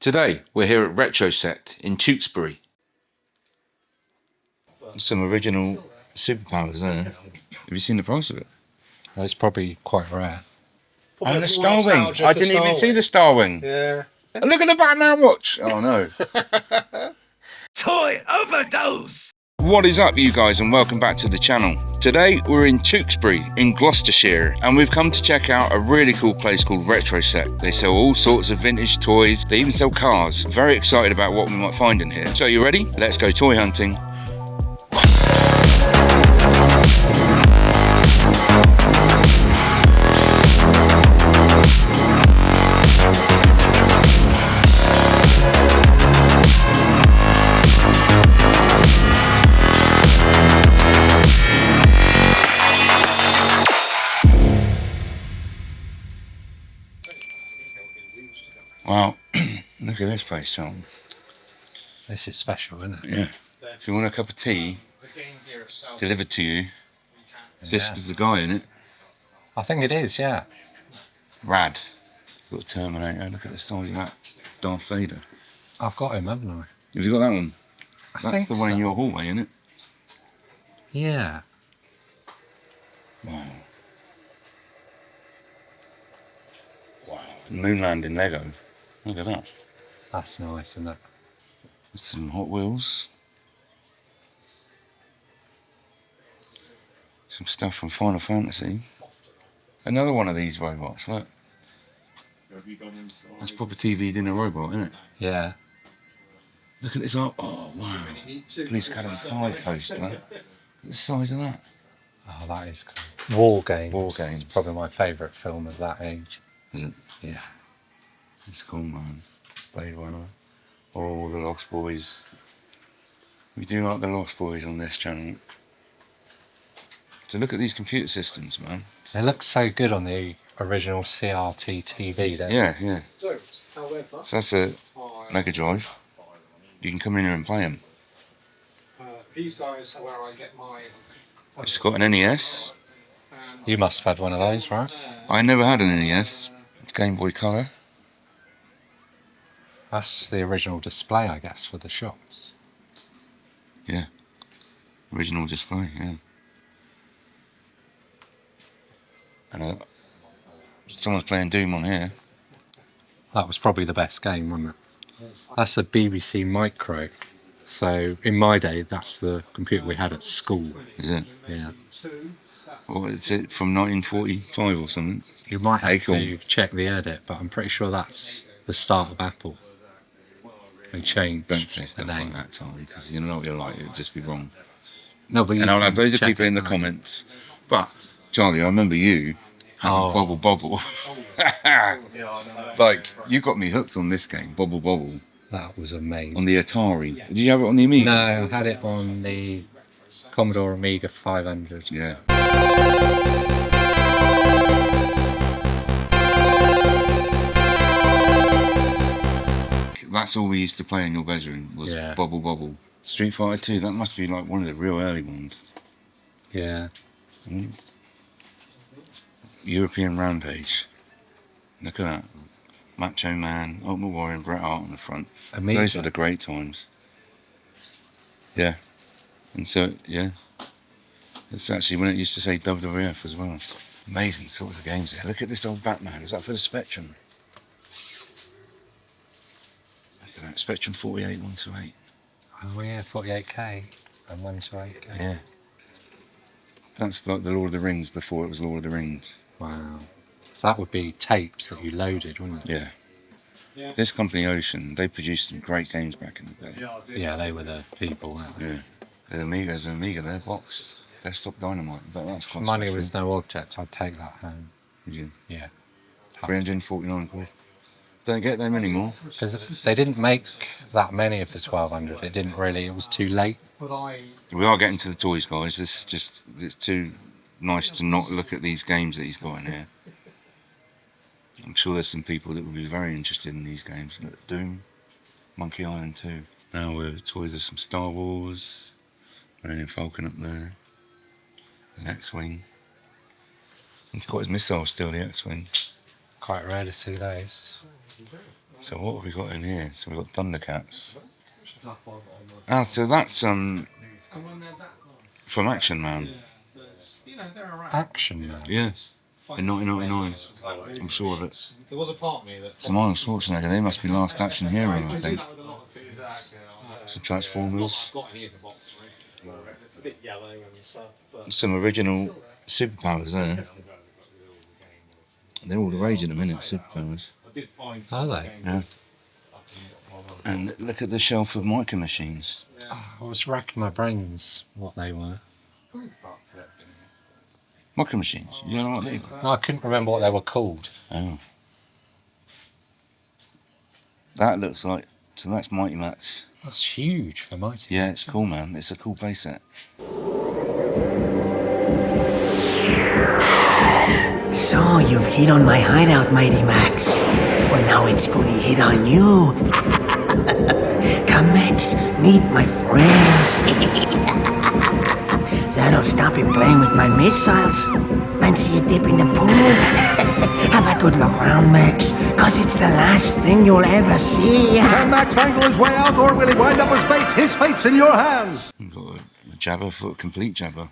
Today we're here at Retro Sect in Tewkesbury. Some original superpowers there. Have you seen the price of it? It's probably quite rare. Oh, the Starwing! I didn't even see the Starwing. Yeah. And look at the Batman watch! Oh no. Toy Overdose! What is up, you guys, and welcome back to the channel. Today we're in Tewkesbury in Gloucestershire, and we've come to check out a really cool place called Retro Sect. They sell all sorts of vintage toys. They even sell cars. Very excited about what we might find in here. So you ready? Let's go toy hunting. Wow, look at this place, Tom. This is special, isn't it? Yeah. If you want a cup of tea delivered to you, this is the guy in it. I think it is, yeah. Rad. Got a Terminator. Look at the size of that Darth Vader. I've got him, haven't I? Have you got that one? I That's think the one so. in your hallway, isn't it? Yeah. Wow. Wow. Moon landing Lego. Look at that. That's nice, isn't it? There's some Hot Wheels. Some stuff from Final Fantasy. Another one of these robots, look. That's proper TV dinner robot, isn't it? Yeah. Look at this art. Oh, wow. Police Academy 5 poster. Look at the size of that. Oh, that is cool. War Games. War Games. Probably my favourite film of that age. Is it? Yeah. It's cool, man. Blade Runner. Or all the Lost Boys. We do like the Lost Boys on this channel. So look at these computer systems, man. They look so good on the original CRT TV, don't they? Yeah, yeah. So that's a Mega Drive. You can come in here and play them. These guys are where I get my. It's got an NES. You must have had one of those, right? I never had an NES. It's Game Boy Color. That's the original display, I guess, for the shops. Yeah. Original display, yeah. And someone's playing Doom on here. That was probably the best game, wasn't it? That's a BBC Micro. So, in my day, that's the computer we had at school. Is it? Yeah. What is it, from 1945 or something? You might have Acorn. to check the edit, but I'm pretty sure that's the start of Apple. They changed Don't say the stuff name. like that, Tommy, because you know what you're like, it'll just be wrong. No, but you And I'll have can loads of check people in the it, comments. But, Charlie, I remember you having Bobble Bobble. Like, you got me hooked on this game, Bobble Bobble, That was amazing. on the Atari. Did you have it on the Amiga? No, I had it on the Commodore Amiga 500. Yeah. That's all we used to play in your bedroom was Yeah. Bobble Bobble. Street Fighter 2, that must be like one of the real early ones. Yeah. European Rampage. Look at that. Macho Man, Ultimate Warrior, and Bret Hart on the front. Amiga. Those were the great times. Yeah. And so, yeah. It's actually when it used to say WWF as well. Amazing sorts of games there. Look at this old Batman. Is that for the Spectrum? Look at that. Spectrum 48 128. Oh yeah, 48K and 128K. Yeah. That's like the Lord of the Rings before it was Lord of the Rings. Wow. So that would be tapes that you loaded, wouldn't it? Yeah. This company, Ocean, they produced some great games back in the day. Yeah, they were the people, weren't they? Yeah. The Amiga, their box. Desktop Dynamite. That's If quite money special. was no object, I'd take that home. Would you? Yeah. 349 quid. Don't get them anymore. Because they didn't make that many of the 1200. It didn't really, it was too late. We are getting to the toys, guys. This is just, it's too nice to not look at these games that he's got in here. I'm sure there's some people that will be very interested in these games. Look, Doom, Monkey Island 2. Now we're toys of some Star Wars. Millennium Falcon up there. An X-Wing. He's got his missile still, the X-Wing. Quite rare to see those. So what have we got in here? So we've got Thundercats. Ah, so that's And when they're that nice, from Action Man. they're around. Action Man. Yeah, in 1999. I'm sure of it. There was a part of me that. So Arnold Schwarzenegger, they must be Last Action Hero, I I do think. that with a lot of things. Some Transformers. Got any of the box, right? It's a bit yellow and stuff, but Some original superpowers there. They're all the rage in a minute, superpowers. Are they? Yeah. And look at the shelf of micro machines. Oh, I was racking my brains what they were. Micro machines? You don't know what they were? No, I couldn't remember what they were called. Oh. That looks like, so that's Mighty Max. That's huge for Mighty. Yeah, it's cool, man. It's a cool playset. So you've hit on my hideout, Mighty Max. Well, now it's gonna hit on you. Come, Max, meet my friends. That'll stop you playing with my missiles. Fancy a dip in the pool? Have a good look round, Max, cause it's the last thing you'll ever see. Can Max angle his way out, or will he wind up as bait? His fate's in your hands. We've got a jabber for a complete jabber.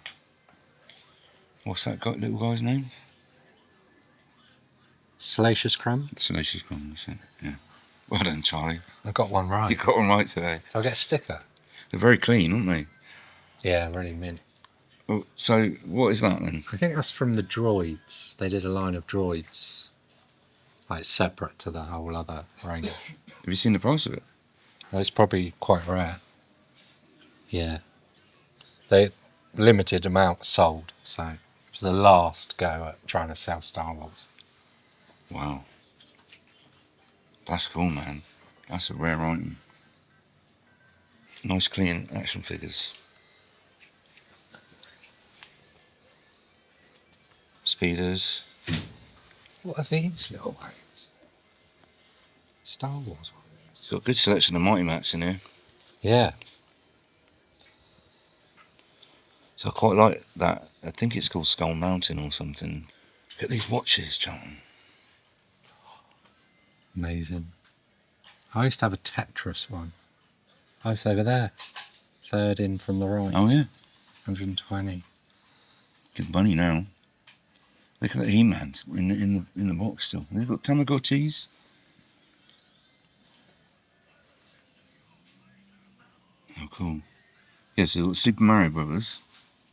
What's that little guy's name? Salacious Crumb. Salacious Crumb, that's it. Yeah. Well done, Charlie. I got one right. You got one right today. I'll get a sticker. They're very clean, aren't they? Yeah, really mint. Well, so what is that then? I think that's from the droids. They did a line of droids, like separate to the whole other range. Have you seen the price of it? It's probably quite rare. Yeah. They limited amount sold, so it was the last go at trying to sell Star Wars. Wow. That's cool, man. That's a rare item. Nice clean action figures. Speeders. What are these little ones? Star Wars ones. Got a good selection of Mighty Max in here. Yeah. So I quite like that. I think it's called Skull Mountain or something. Look at these watches, John. Amazing. I used to have a Tetris one. Oh, it's over there. Third in from the right. Oh yeah. 120. Good money now. Look at the He-Man's in the box still. They've got Tamagotchis. Oh cool. Yeah, so you've got Super Mario Brothers,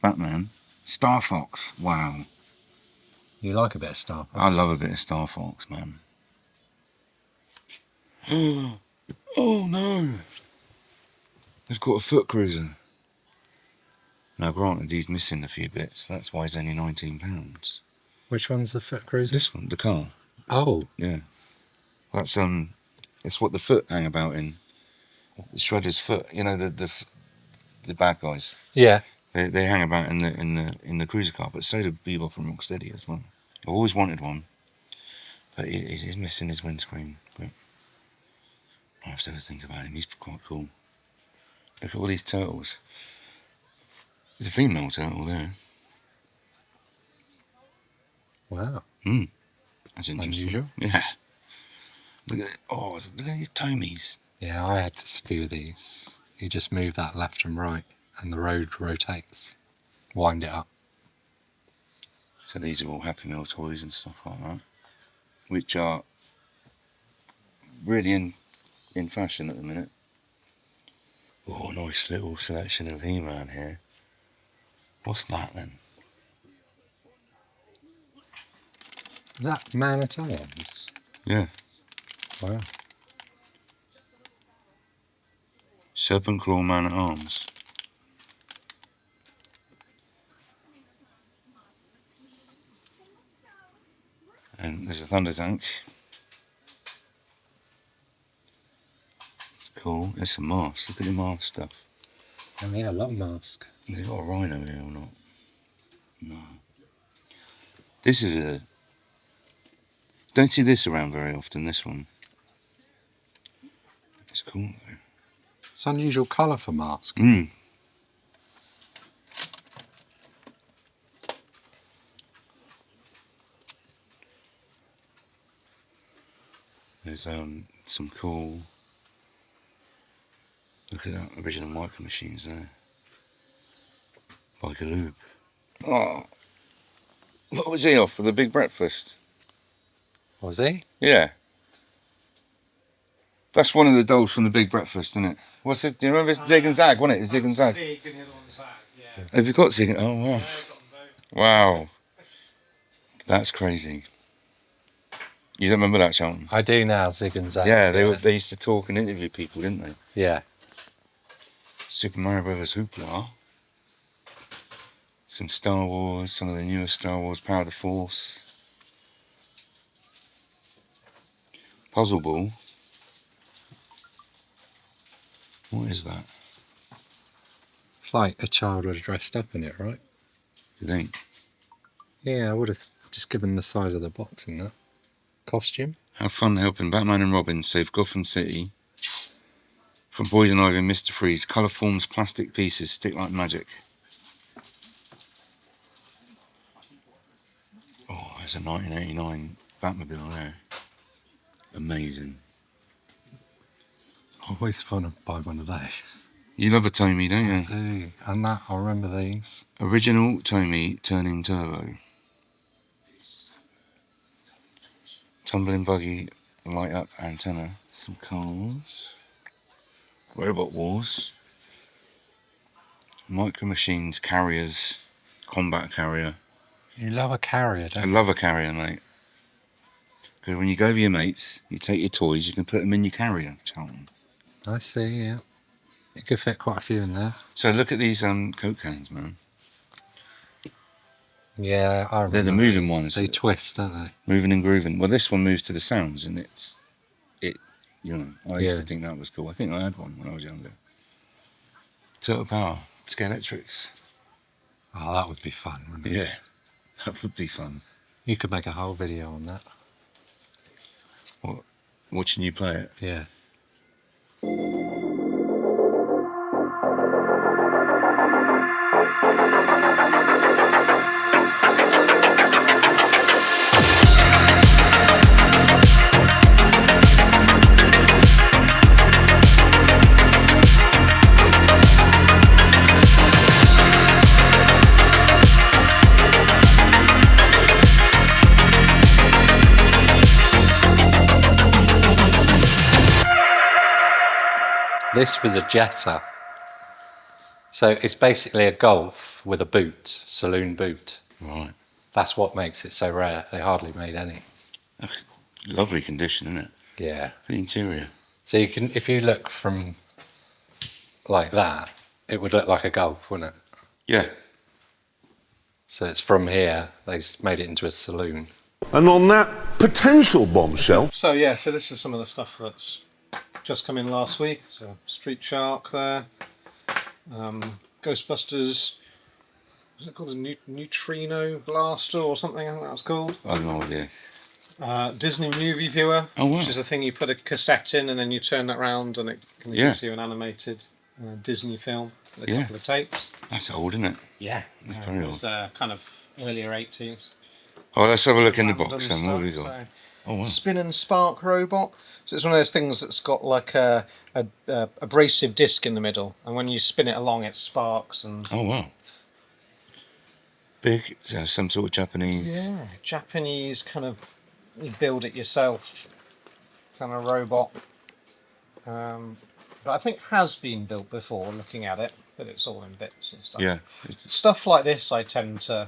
Batman, Star Fox. Wow. You like a bit of Star Fox? I love a bit of Star Fox, man. Oh no! They've got a foot cruiser. Now granted, he's missing a few bits. That's why he's only £19. Which one's the foot cruiser? This one, the car. Oh, Yeah. That's it's what the foot hang about in. The Shredder's foot. You know the bad guys. yeah. They hang about in the cruiser car, but so do Bebop from Rocksteady as well. I've always wanted one, but he's missing his windscreen. But I have to have a think about him. He's quite cool. Look at all these turtles. There's a female turtle there. Wow. That's interesting. Unusual. Yeah. Look at these Tomies. Yeah, I had a few of these. You just move that left and right, and the road rotates. Wind it up. So these are all Happy Meal toys and stuff like that, which are really in fashion at the minute. Oh, nice little selection of He-Man here. What's that then? Is that Man at Arms? Yeah. Wow. Serpent Claw Man at Arms. And there's a Thunder Tank. It's cool. There's some masks. Look at the mask stuff. Oh yeah, a lot of mask. Have they got a rhino here or not? No. This is don't see this around very often, this one. It's cool though. It's unusual colour for mask. There's Some cool. Look at that original Micro Machines there. Like a loop. Oh, what was he off for the big breakfast? Was he? Yeah. That's one of the dolls from the big breakfast, isn't it? What's it? Do you remember Zig and Zag, wasn't it? Zig and Zag. Zig and the other one's Zag, yeah. Have you got Zig? Oh, wow. Yeah, I've got them both. Wow. That's crazy. You don't remember that, Charlton? I do now, Zig and Zag. Yeah, they used to talk and interview people, didn't they? Yeah. Super Mario Brothers Hoopla. Some Star Wars, some of the newest Star Wars, Power of the Force. Puzzle Ball. What is that? It's like a child would have dressed up in it, right? You think? Yeah, I would have just given the size of the box in that costume. Have fun helping Batman and Robin save Gotham City from Poison Ivy and Mr. Freeze. Colour forms plastic pieces stick like magic. Oh, there's a 1989 Batmobile there. Amazing. I always want to buy one of those. You love a Tommy, don't you? Too. And that, I remember these. Original Tommy turning turbo. Tumbling buggy, light up antenna. Some cars. Robot Wars. Micro Machines carriers. Combat carrier. You love a carrier, I don't you? love a carrier, mate. Because when you go with your mates, you take your toys, you can put them in your carrier, Charlton. I see, yeah. You could fit quite a few in there. So look at these Coke cans, man. Yeah, I remember. They're the moving these. ones. They twist, don't they? Moving and grooving. Well, this one moves to the sounds, and you know, I used Yeah. to think that was cool. I think I had one when I was younger. Turtle Power, Skeletrix. Oh, that would be fun, wouldn't it? Yeah, that would be fun. You could make a whole video on that. What? Watching you play it. Yeah. This was a Jetta. So it's basically a Golf with a boot, saloon boot. Right. That's what makes it so rare. They hardly made any. That's lovely condition, isn't it? Yeah. The interior. So you can, if you look from like that, it would look like a Golf, wouldn't it? Yeah. So it's from here, they made it into a saloon. And on that potential bombshell, So yeah, so this is some of the stuff that's just come in last week. So Street Shark there. Ghostbusters, was it called a neutrino blaster or something? I think that was called. I have no idea. Disney Movie Viewer, Oh, wow. which is a thing you put a cassette in and then you turn that round and it can Yeah. give you an animated Disney film with a Yeah. couple of tapes. That's old, isn't it? Yeah, very it old. was kind of earlier 80s. Oh, let's have a look in the Random box then. What have we stuff, got? so- Oh, wow. Spin and Spark robot. So it's one of those things that's got like a abrasive disc in the middle, and when you spin it along, it sparks. And Oh, wow. Big, so some sort of Japanese. yeah, Japanese kind of you build it yourself kind of robot. But I think has been built before. Looking at it, but it's all in bits and stuff. Yeah. It's, Stuff like this, I tend to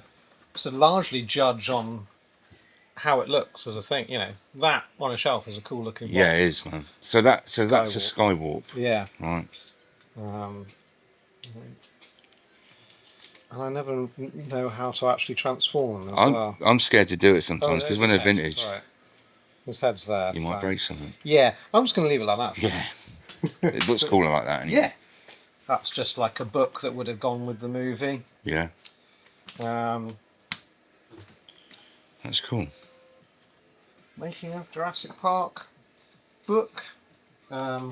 largely judge on how it looks as a thing. You know, that on a shelf is a cool looking. yeah, box. it is, man. So that's a Skywarp. Yeah. Right. And I never know how to actually transform them as I'm, well. I'm scared to do it sometimes Oh, because there's when they're his head. vintage, Right. His head's there. you might so- break something. Yeah, I'm just going to leave it like that. Yeah. It looks cooler like that anyway. Yeah. That's just like a book that would have gone with the movie. Yeah. Um, That's cool. Making of Jurassic Park book. Did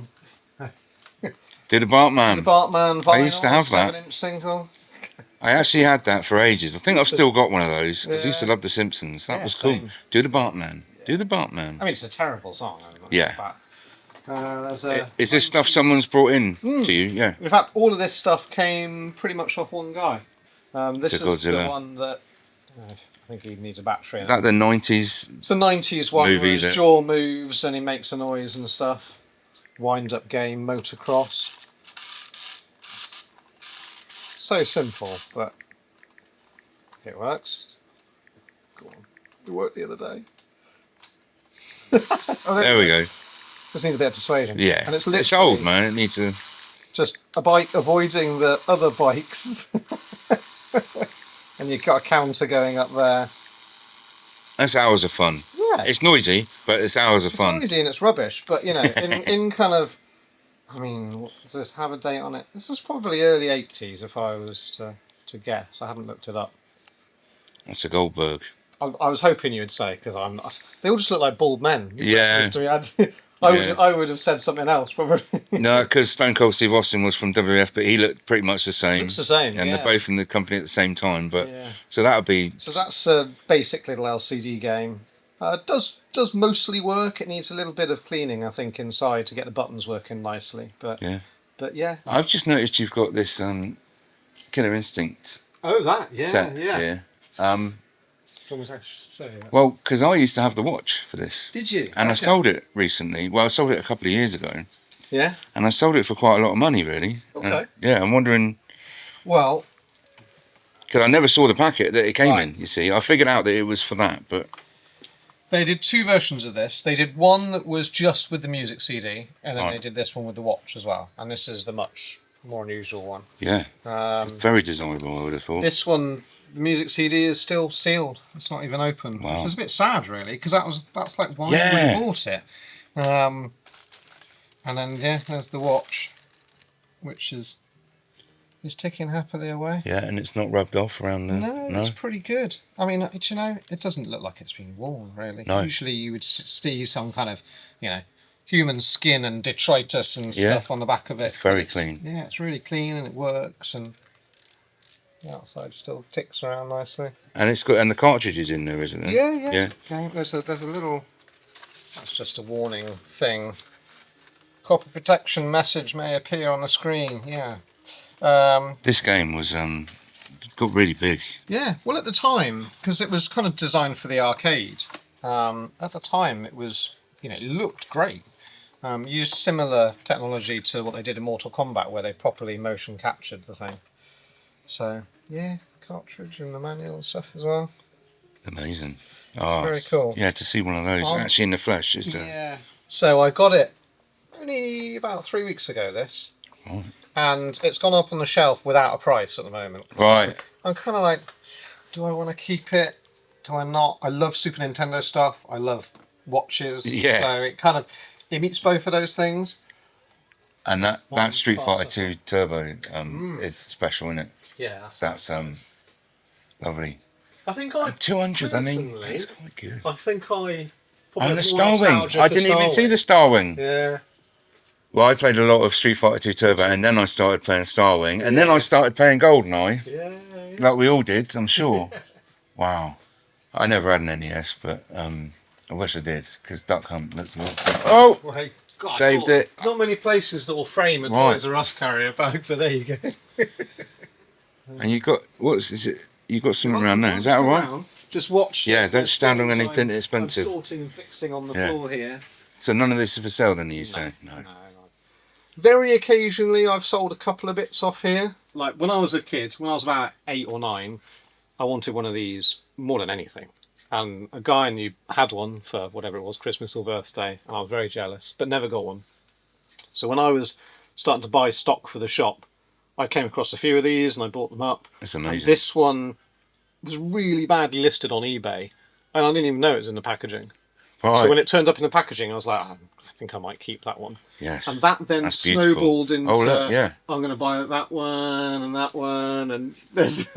a Bartman. The Bartman vinyl, I used to have that. 7-inch single. I actually had that for ages. I think I've still got one of those because I used to Yeah. love The Simpsons. That Yeah, was cool. same. Do the Bartman. Do the Bartman. I mean, it's a terrible song. Yeah. But Is this stuff someone's brought in to you? Yeah. In fact, all of this stuff came pretty much off one guy. This To is the Godzilla. one that I think he needs a battery. Is that the 90s? It's a 90s one movie where his that- jaw moves and he makes a noise and stuff. Wind-up game, motocross. So simple, but it works. Go on. It worked the other day. Oh, There we go. Just need a bit of persuasion. Yeah. And it's It's literally old, man. It needs to... just a bike avoiding the other bikes. And you've got a counter going up there. That's hours of fun. Yeah. It's noisy, but it's hours of It's fun. noisy and it's rubbish, but you know, in kind of, I mean, does this have a date on it? This is probably early 80s if I was to guess. I haven't looked it up. That's a Goldberg. I was hoping you would say, because they all just look like bald men. Yeah. To me. Yeah. I would have said something else, probably. No, because Stone Cold Steve Austin was from WF, but he looked pretty much the same. Looks the same, And yeah. they're both in the company at the same time. But Yeah. so that would be... So that's a basic little LCD game. Does mostly work. It needs a little bit of cleaning, I think, inside to get the buttons working nicely. But yeah. I've just noticed you've got this Killer Instinct Oh, that set here. Show you that. Well, because I used to have the watch for this. Did you? And I Okay. sold it recently. Well, I sold it a couple of years ago. Yeah. And I sold it for quite a lot of money, really. Okay. And, yeah, I'm wondering... Well, Because I never saw the packet that it came Right. in, you see. I figured out that it was for that, but... they did two versions of this. They did one that was just with the music CD, and then Right. they did this one with the watch as well. And this is the much more unusual one. Yeah. Um, Very desirable, I would have thought. this one, the music CD is still sealed. It's not even open. Wow. Which is a bit sad, really, because that's like why Yeah. we bought it. And then there's the watch, which is ticking happily away. Yeah, and it's not rubbed off around the... No, it's pretty good. I mean, you know, it doesn't look like it's been worn, really. No. Usually you would see some kind of, you know, human skin and detritus and Yeah. stuff on the back of it. It's very But clean. Yeah, it's really clean and it works, and the outside still ticks around nicely. And it's got... And the cartridge is in there, isn't it? Yeah. Okay, there's a little... That's just a warning thing. Copy protection message may appear on the screen, yeah. This game was... got really big. Yeah, well, at the time, because it was kind of designed for the arcade, at the time it was, you know, it looked great. Used similar technology to what they did in Mortal Kombat, where they properly motion captured the thing. So, yeah, cartridge and the manual and stuff as well. Amazing. It's very cool. Yeah, to see one of those actually in the flesh. Is Yeah. So I got it only about 3 weeks ago, this. Right. And it's gone up on the shelf without a price at the moment. Right. I'm kind of like, do I want to keep it? Do I not? I love Super Nintendo stuff. I love watches. Yeah. So it meets both of those things. And that Street faster. Fighter 2 Turbo is special, isn't it? Yeah. That's lovely. I think I 200, I mean, personally, that's quite good. I think I. And the Star Wing. I didn't even see the Star Wing. Yeah. Well, I played a lot of Street Fighter 2 Turbo, and then I started playing Star Wing, and then I started playing GoldenEye, Yeah. like we all did, I'm sure. Wow. I never had an NES, but I wish I did, because Duck Hunt looked a lot. Oh! Well, hey, God, Saved it. There's not many places that will frame a Right. Toys R Us carrier bag, but there you go. And you got, is it? You got something around there, is that alright? Just watch. Yeah, this. don't There's stand on things anything I'm expensive. sorting and fixing on the Yeah. floor here. So none of this is for sale then, you say? No. Very occasionally I've sold a couple of bits off here. Like when I was a kid, when I was about 8 or 9, I wanted one of these more than anything. And a guy I knew had one for whatever it was, Christmas or birthday, and I was very jealous, but never got one. So when I was starting to buy stock for the shop, I came across a few of these and I bought them up. That's And amazing. this one was really badly listed on eBay, and I didn't even know it was in the packaging. Right. So when it turned up in the packaging, I was like, I think I might keep that one. Yes. And that then That's beautiful. snowballed into, Oh, look, yeah. I'm going to buy that one, and there's,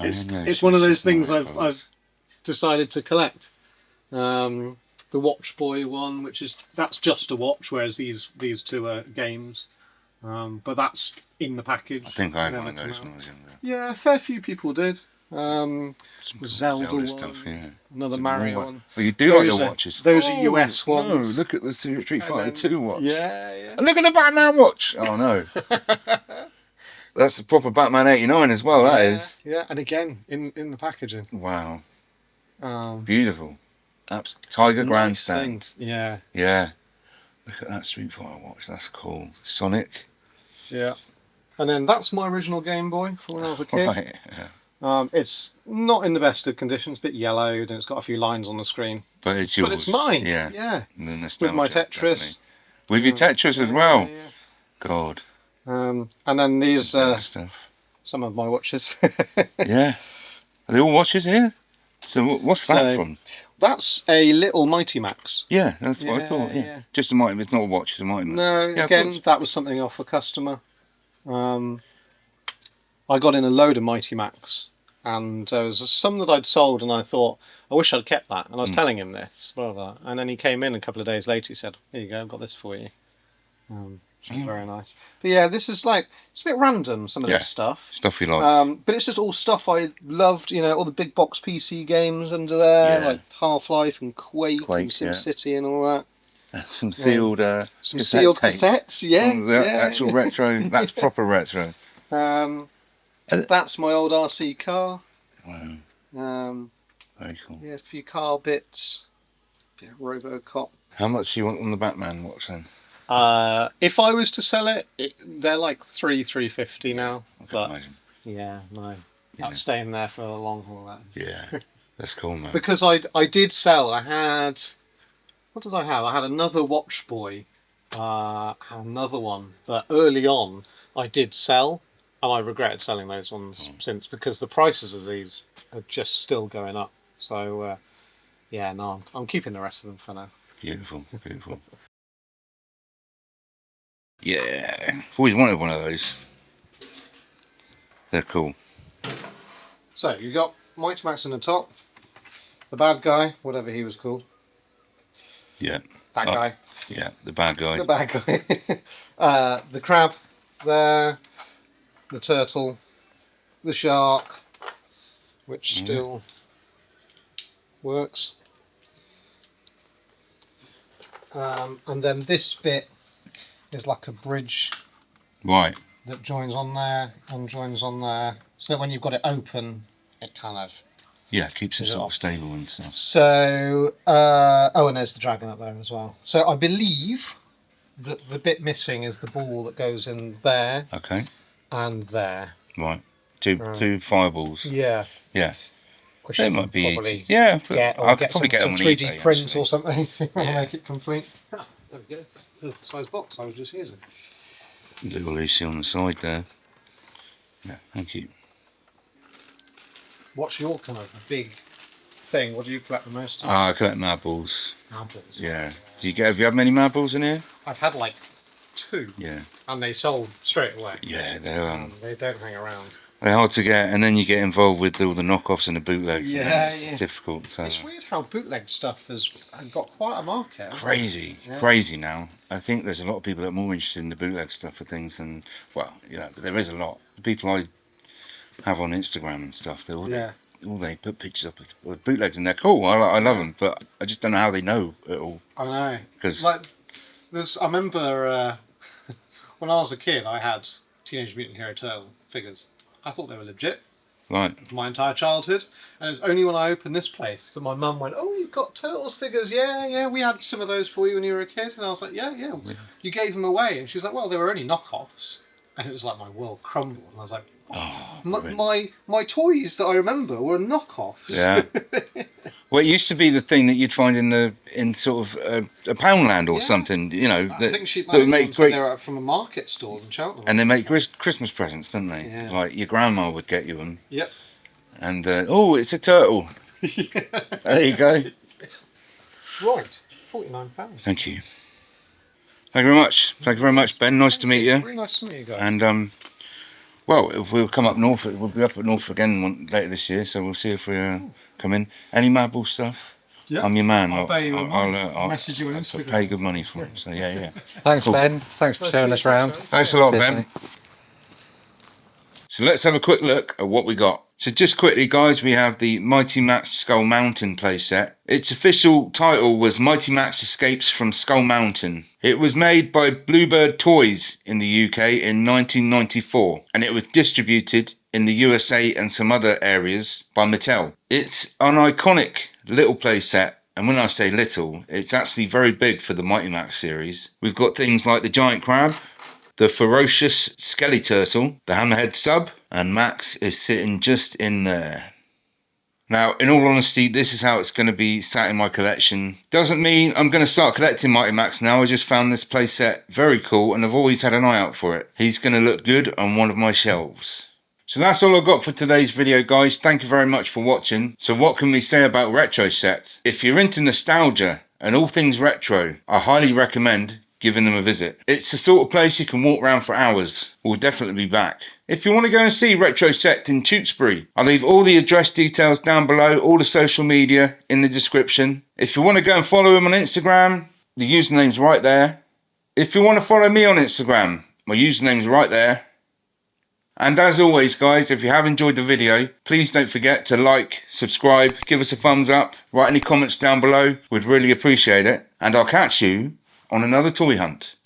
it's nice. one of those things Right, I've decided to collect. The Watch Boy one, that's just a watch, whereas these two are games. But that's in the package. I think I had Never one of come those out. when I was younger. Yeah, a fair few people did. Some Zelda one, stuff, yeah. another Some Mario more. one. Well, you do Those like the are- watches. those are US ones. No, look at the Street Fighter 2 watch. Yeah, yeah. And look at the Batman watch. Oh no. That's the proper Batman 89 as well, that is. Yeah, and again, in the packaging. Wow. Um, Beautiful. Tiger nice Grandstand. things. Yeah, Yeah. Look at that Street Fighter watch. That's cool. Sonic. yeah. And then that's my original Game Boy from when I was a kid. Right. Yeah. It's not in the best of conditions, a bit yellowed, and it's got a few lines on the screen. But it's yours. But it's mine. Yeah. Yeah. The With nostalgia, my Tetris. definitely. With your Tetris as well. Yeah, yeah. God. And then these Stuff. some of my watches. Yeah. Are they all watches here? So what's that So- from? That's a little Mighty Max. Yeah, that's what I Yeah, thought. Yeah. yeah. Just a Mighty. It's not a watch. It's a Mighty. No, Yeah, of again, course. that was something off a customer. I got in a load of Mighty Max, and there was some that I'd sold, and I thought, I wish I'd kept that. And I was telling him this, blah, blah, blah. And then he came in a couple of days later. He said, "Here you go, I've got this for you." It was very nice. But yeah, this is like, it's a bit random, some of Yeah. this stuff. Stuff you like. But it's just all stuff I loved, you know, all the big box PC games under there, Yeah. like Half-Life and Quake and Quake, yeah. SimCity and all that. Some sealed. Some cassette sealed tapes cassettes, yeah. from the yeah. actual retro. That's proper retro. That's my old RC car. Wow. Very cool. Yeah, a few car bits. Bit of RoboCop. How much do you want on the Batman watch then? If I was to sell it, they're like $350 now. I can But imagine. yeah, no, Yeah. that's staying there for the long haul. That is. Yeah. That's cool, man. Because I did sell. I had, what did I have? I had another Watch Boy, another one that early on I did sell, and I regretted selling those ones since because the prices of these are just still going up. So yeah, no, I'm keeping the rest of them for now. Beautiful. Beautiful. Yeah. I've always wanted one of those. They're cool. So you got Mighty Max in the top, the bad guy, whatever he was called, Yeah. that Oh, guy, Yeah. The bad guy. the bad guy, the crab there, the turtle, the shark, which still works, and then this bit is like a bridge Right. that joins on there and joins on there, so that when you've got it open, it kind of. Yeah. Keeps it Is it sort off? of stable and stuff. So, and there's the dragon up there as well. So I believe that the bit missing is the ball that goes in there Okay. and there. Right. Two fireballs. Yeah. Yeah. Which They you might can be. probably Yeah. get, or I could get probably some, get them on 3D eBay, print actually. or something if you want to Yeah. make it complete. There we go. It's the size box I was just using. Little Lucy on the side there. Yeah. Thank you. What's your kind of big thing? What do you collect the most of? I collect marbles. Apples. Yeah. Have you had many marbles in here? I've had like 2, Yeah. and they sold straight away. Yeah. They don't hang around. They're hard to get, and then you get involved with all the knockoffs and the bootlegs. and Yeah, it's yeah. difficult. So It's weird how bootleg stuff has got quite a market. crazy now. I think there's a lot of people that are more interested in the bootleg stuff for things than there is a lot. The people I have on Instagram and stuff, they put pictures up of bootlegs and they're cool. I love them, but I just don't know how they know it all. I know. 'Cause- I remember when I was a kid, I had Teenage Mutant Hero Turtle figures. I thought they were legit Right. my entire childhood, and it's only when I opened this place that my mum went, "Oh, you've got Turtles figures? Yeah, we had some of those for you when you were a kid." And I was like, "Yeah. You gave them away," and she was like, "Well, they were only knockoffs," and it was like my world crumbled. And I was like, my toys that I remember were knockoffs. Yeah. Well, it used to be the thing that you'd find in sort of a Poundland or Yeah. something, you know. I that, think she that would make great. They're from a market stall in Cheltenham. And they make Christmas presents, don't they? Yeah. Like your grandma would get you them. Yep. And it's a turtle. There you go. Right. £49. Thank you. Thank you very much. Thank you very much, Ben. Nice to meet you. Really nice to meet you guys. And well, if we'll come up north, we'll be up at north again later this year. So we'll see if we come in. Any marble stuff? Yeah. I'm your man. I'll pay you a I'll message you on I'll Instagram. pay good money for it. So yeah. Thanks, Cool. Ben. Thanks for showing us round. Thanks a lot, Cheers, Ben. mate. So let's have a quick look at what we got. So just quickly guys, we have the Mighty Max Skull Mountain playset. Its official title was Mighty Max Escapes from Skull Mountain. It was made by Bluebird Toys in the UK in 1994 and it was distributed in the USA and some other areas by Mattel. It's an iconic little playset, and when I say little, it's actually very big for the Mighty Max series. We've got things like the Giant Crab, the Ferocious Skelly Turtle, the Hammerhead Sub, and Max is sitting just in there. Now, in all honesty, this is how it's going to be sat in my collection. Doesn't mean I'm going to start collecting Mighty Max now. I just found this playset very cool and I've always had an eye out for it. He's going to look good on one of my shelves. So that's all I've got for today's video, guys. Thank you very much for watching. So what can we say about Retro Sect? If you're into nostalgia and all things retro, I highly recommend giving them a visit. It's the sort of place you can walk around for hours. We'll definitely be back. If you want to go and see Retro Sect in Tewkesbury, I'll leave all the address details down below, all the social media in the description. If you want to go and follow him on Instagram, the username's right there. If you want to follow me on Instagram, my username's right there. And as always guys, if you have enjoyed the video, please don't forget to like, subscribe, give us a thumbs up, write any comments down below, we'd really appreciate it. And I'll catch you on another toy hunt.